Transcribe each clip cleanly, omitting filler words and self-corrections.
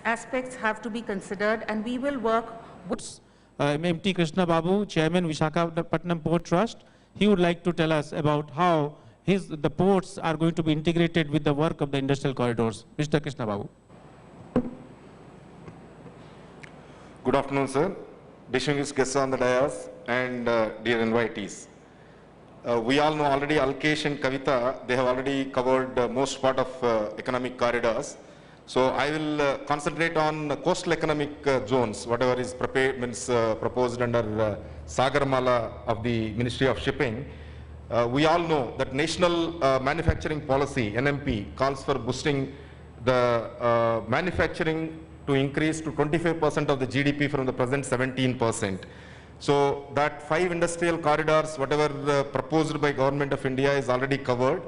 aspects have to be considered, and we will work with MT Krishna Babu, Chairman Visakhapatnam Port Trust, he would like to tell us about how the ports are going to be integrated with the work of the industrial corridors. Mr. Krishna Babu. Good afternoon, sir. Distinguished guests on the dais and dear invitees. We all know already Alkesh and Kavita, they have already covered most part of economic corridors. So I will concentrate on coastal economic zones, whatever is proposed under Sagarmala of the Ministry of Shipping. We all know that National Manufacturing Policy, NMP, calls for boosting the manufacturing to increase to 25% of the GDP from the present 17%. So that 5 industrial corridors, whatever proposed by Government of India, is already covered.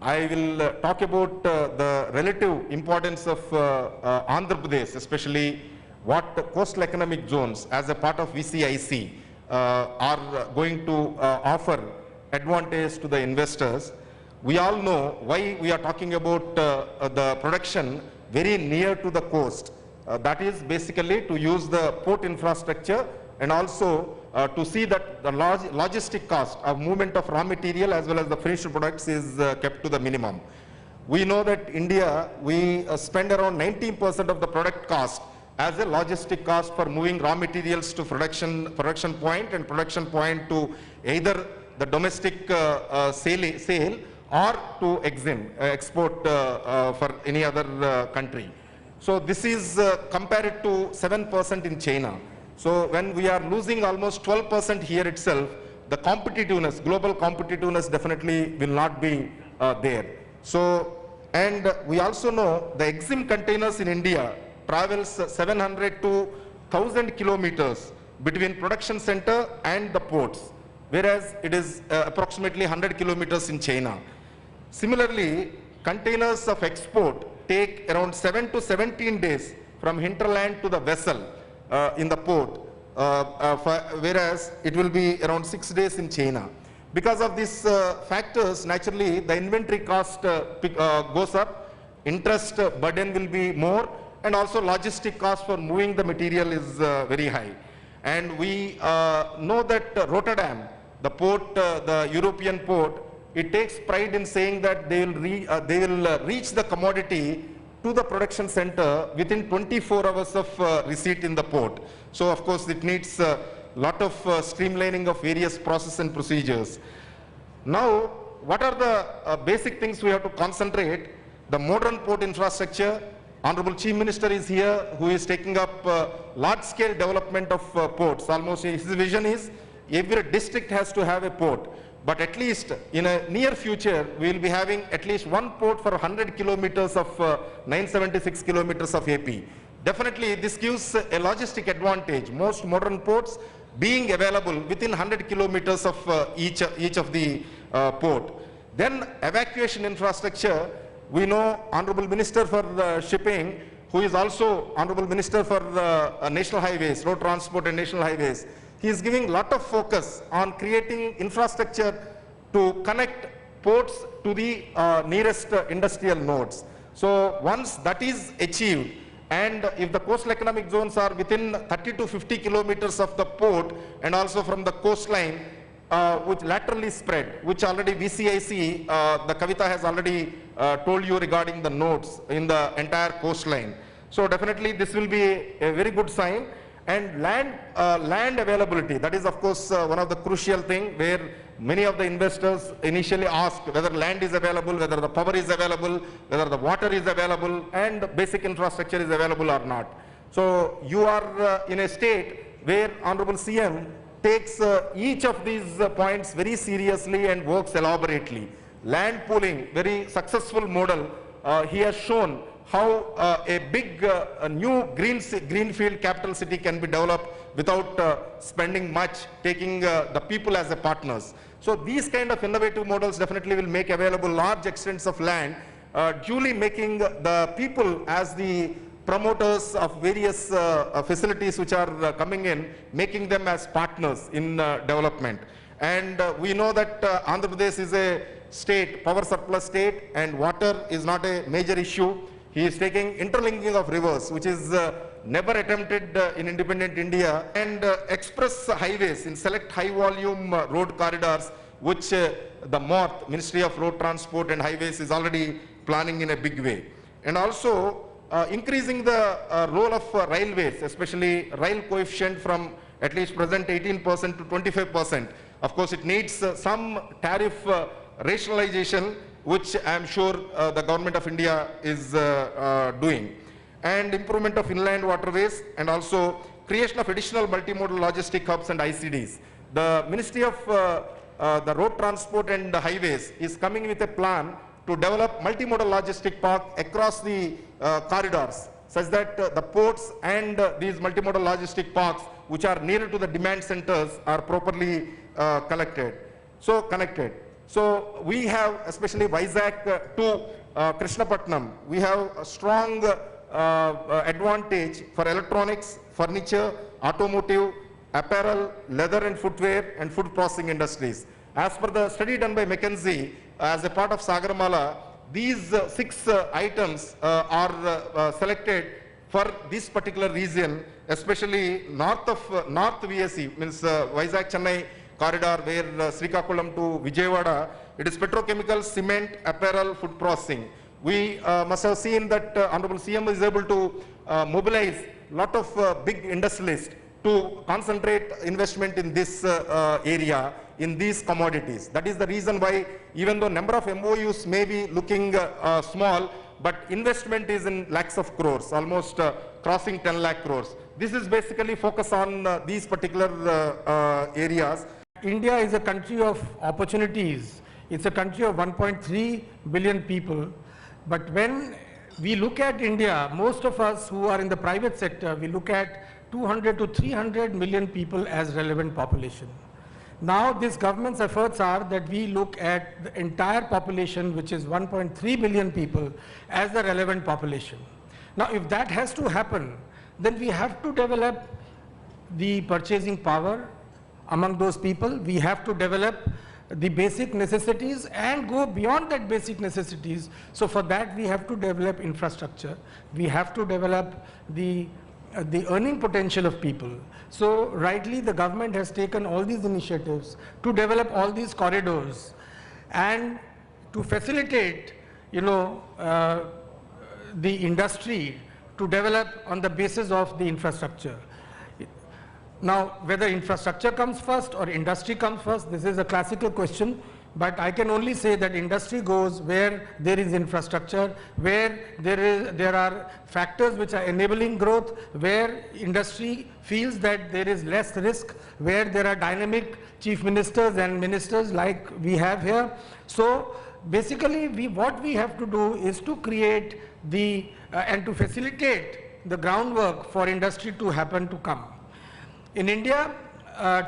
I will talk about the relative importance of Andhra Pradesh, especially what the coastal economic zones as a part of VCIC are going to offer advantage to the investors. We all know why we are talking about the production very near to the coast. That is basically to use the port infrastructure and also to see that the logistic cost of movement of raw material as well as the finished products is kept to the minimum. We know that India, we spend around 19% of the product cost as a logistic cost for moving raw materials to production point and production point to either the domestic sale or to export for any other country. So this is compared to 7% in China. So when we are losing almost 12% here itself, the competitiveness, global competitiveness definitely will not be there. So, and we also know the EXIM containers in India travels 700 to 1000 kilometers between production center and the ports, whereas it is approximately 100 kilometers in China. Similarly, containers of export take around 7 to 17 days from hinterland to the vessel in the port, whereas it will be around 6 days in China. Because of these factors, naturally, the inventory cost goes up, interest burden will be more, and also logistic cost for moving the material is very high. And we know that Rotterdam, the port, the European port, it takes pride in saying that they will reach the commodity to the production center within 24 hours of receipt in the port. So of course it needs a lot of streamlining of various processes and procedures. Now, what are the basic things we have to concentrate? The modern port infrastructure. Honorable Chief Minister is here, who is taking up large-scale development of ports. Almost his vision is every district has to have a port. But at least in a near future, we will be having at least one port for 100 kilometers of 976 kilometers of AP. Definitely, this gives a logistic advantage. Most modern ports being available within 100 kilometers of each of the port. Then evacuation infrastructure. We know Honorable Minister for Shipping, who is also Honorable Minister for National Highways, Road Transport and National Highways. He is giving a lot of focus on creating infrastructure to connect ports to the nearest industrial nodes. So once that is achieved, and if the coastal economic zones are within 30 to 50 kilometers of the port and also from the coastline, which laterally spread, which already VCIC, the Kavita has already told you regarding the nodes in the entire coastline. So definitely this will be a very good sign. And land availability, that is of course one of the crucial thing where many of the investors initially ask whether land is available, whether the power is available, whether the water is available, and basic infrastructure is available or not. So you are in a state where Honorable CM takes each of these points very seriously and works elaborately. Land pooling, very successful model. He has shown how a big new greenfield capital city can be developed without spending much, taking the people as a partners. So these kind of innovative models definitely will make available large extents of land, duly making the people as the promoters of various facilities which are coming in, making them as partners in development. And we know that Andhra Pradesh is a state, power surplus state, and water is not a major issue. He is taking interlinking of rivers, which is never attempted in independent India, and express highways in select high volume road corridors, which the MORTH, Ministry of Road Transport and Highways, is already planning in a big way. And also increasing the role of railways, especially rail coefficient from at least present 18% to 25%. Of course, it needs some tariff rationalization, which I am sure the government of India is doing. And improvement of inland waterways, and also creation of additional multimodal logistic hubs and ICDs. The Ministry of the Road Transport and the Highways is coming with a plan to develop multimodal logistic park across the corridors, such that the ports and these multimodal logistic parks, which are nearer to the demand centers, are properly connected. So we have, especially Vizag to Krishnapatnam, we have a strong advantage for electronics, furniture, automotive, apparel, leather and footwear, and food processing industries. As per the study done by McKinsey, as a part of Sagarmala, these 6 items are selected for this particular region, especially north VSE, means Vizag Chennai corridor, where Srikakulam to Vijayawada, it is petrochemicals, cement, apparel, food processing. We must have seen that Honorable CM is able to mobilize a lot of big industrialists to concentrate investment in this area, in these commodities. That is the reason why, even though number of MOUs may be looking small, but investment is in lakhs of crores, almost crossing 10 lakh crores. This is basically focus on these particular areas. India is a country of opportunities. It's a country of 1.3 billion people. But when we look at India, most of us who are in the private sector, we look at 200 to 300 million people as relevant population. Now this government's efforts are that we look at the entire population, which is 1.3 billion people, as the relevant population. Now if that has to happen, then we have to develop the purchasing power among those people. We have to develop the basic necessities and go beyond that basic necessities. So for that we have to develop infrastructure. We have to develop the earning potential of people. So rightly the government has taken all these initiatives to develop all these corridors and to facilitate, the industry to develop on the basis of the infrastructure. Now, whether infrastructure comes first or industry comes first, this is a classical question, but I can only say that industry goes where there is infrastructure, where there are factors which are enabling growth, where industry feels that there is less risk, where there are dynamic chief ministers and ministers like we have here. So basically what we have to do is to create and to facilitate the groundwork for industry to happen, to come. In India,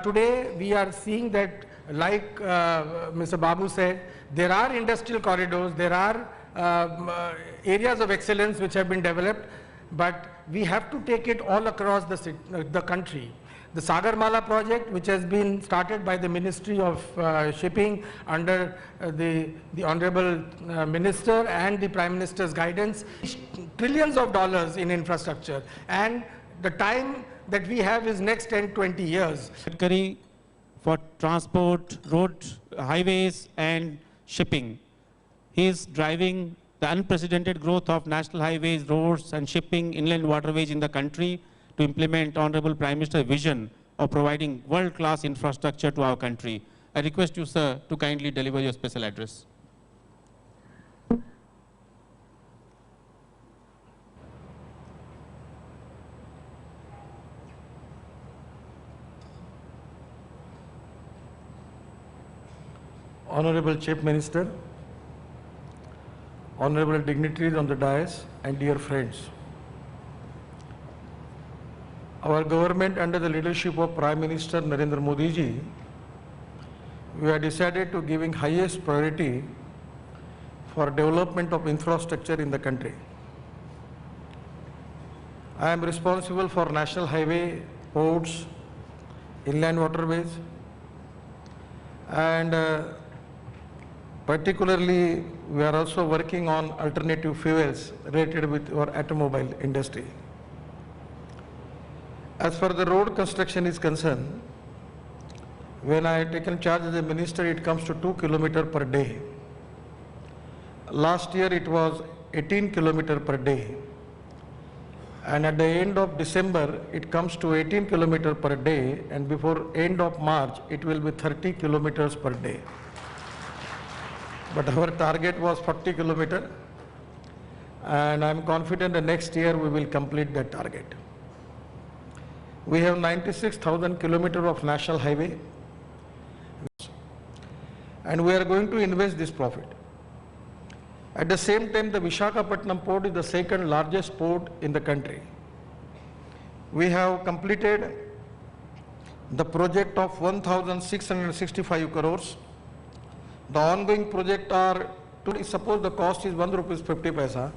today we are seeing that, like Mr. Babu said, there are industrial corridors, there are areas of excellence which have been developed, but we have to take it all across the country. The Sagarmala project, which has been started by the Ministry of Shipping under the Honorable Minister and the Prime Minister's guidance, trillions of dollars in infrastructure, and the time that we have is next 10-20 years. Gadkari for transport, road, highways and shipping. He is driving the unprecedented growth of national highways, roads and shipping, inland waterways in the country to implement Honorable Prime Minister's vision of providing world-class infrastructure to our country. I request you, sir, to kindly deliver your special address. Honorable Chief Minister, honorable dignitaries on the dais, and dear friends. Our government, under the leadership of Prime Minister Narendra Modi ji, we have decided to giving highest priority for development of infrastructure in the country. I am responsible for national highway, ports, inland waterways, and particularly we are also working on alternative fuels related with our automobile industry. As far as the road construction is concerned, when I had taken charge as a minister, it comes to 2 kilometers per day. Last year it was 18 kilometers per day. And at the end of December, it comes to 18 kilometers per day, and before end of March, it will be 30 kilometers per day. But our target was 40 kilometers, and I'm confident the next year we will complete that target. We have 96,000 kilometers of national highway, and we are going to invest this profit. At the same time, the Visakhapatnam port is the second largest port in the country. We have completed the project of 1,665 crores. The ongoing project are, suppose the cost is 1 rupees 50 paisa,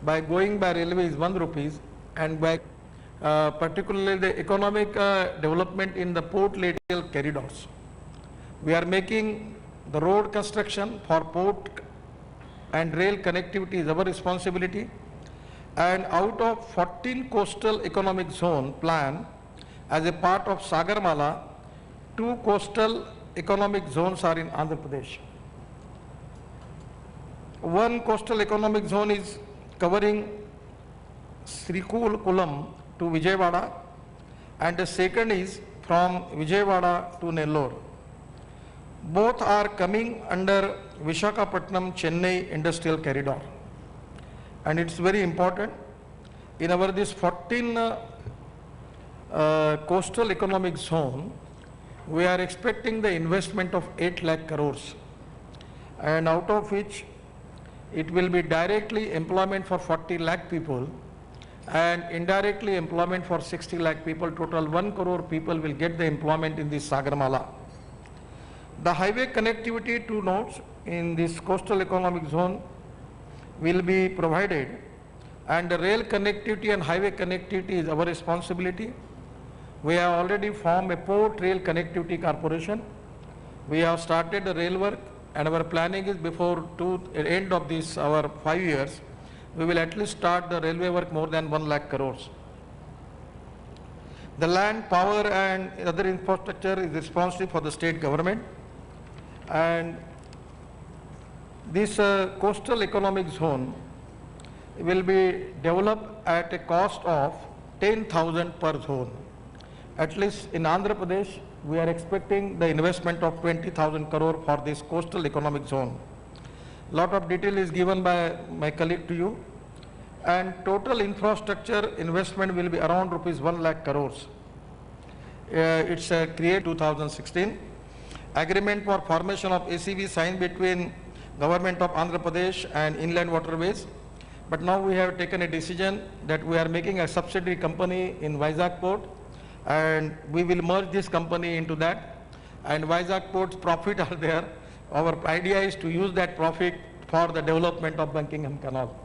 by going by railway is 1 rupees, and by particularly the economic development in the port lateral corridors. We are making the road construction for port and rail connectivity is our responsibility, and out of 14 coastal economic zone plan as a part of Sagarmala, 2 coastal economic zones are in Andhra Pradesh. One coastal economic zone is covering Srikakulam to Vijayawada, and the second is from Vijayawada to Nellore. Both are coming under Visakhapatnam Chennai industrial corridor, and it's very important. In our this 14 coastal economic zone, we are expecting the investment of 8 lakh crores, and out of which it will be directly employment for 40 lakh people and indirectly employment for 60 lakh people. Total 1 crore people will get the employment in this Sagarmala. The highway connectivity to nodes in this coastal economic zone will be provided, and the rail connectivity and highway connectivity is our responsibility. We have already formed a port rail connectivity corporation. We have started the rail work, and our planning is before the end of this our 5 years, we will at least start the railway work more than 1 lakh crores. The land, power and other infrastructure is responsible for the state government, and this coastal economic zone will be developed at a cost of 10,000 per zone. At least in Andhra Pradesh, we are expecting the investment of 20,000 crore for this coastal economic zone. Lot of detail is given by my colleague to you, and total infrastructure investment will be around rupees 1 lakh crores. It's created 2016. Agreement for formation of ACV signed between Government of Andhra Pradesh and Inland Waterways. But now we have taken a decision that we are making a subsidiary company in Vizag Port, and we will merge this company into that, and Vizag Port's profit are there. Our idea is to use that profit for the development of Buckingham Canal.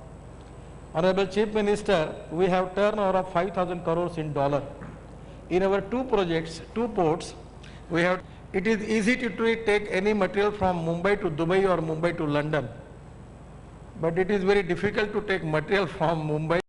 Honorable Chief Minister, we have turnover of 5,000 crores in dollar. In our 2 projects, 2 ports, we have. It is easy to take any material from Mumbai to Dubai or Mumbai to London, but it is very difficult to take material from Mumbai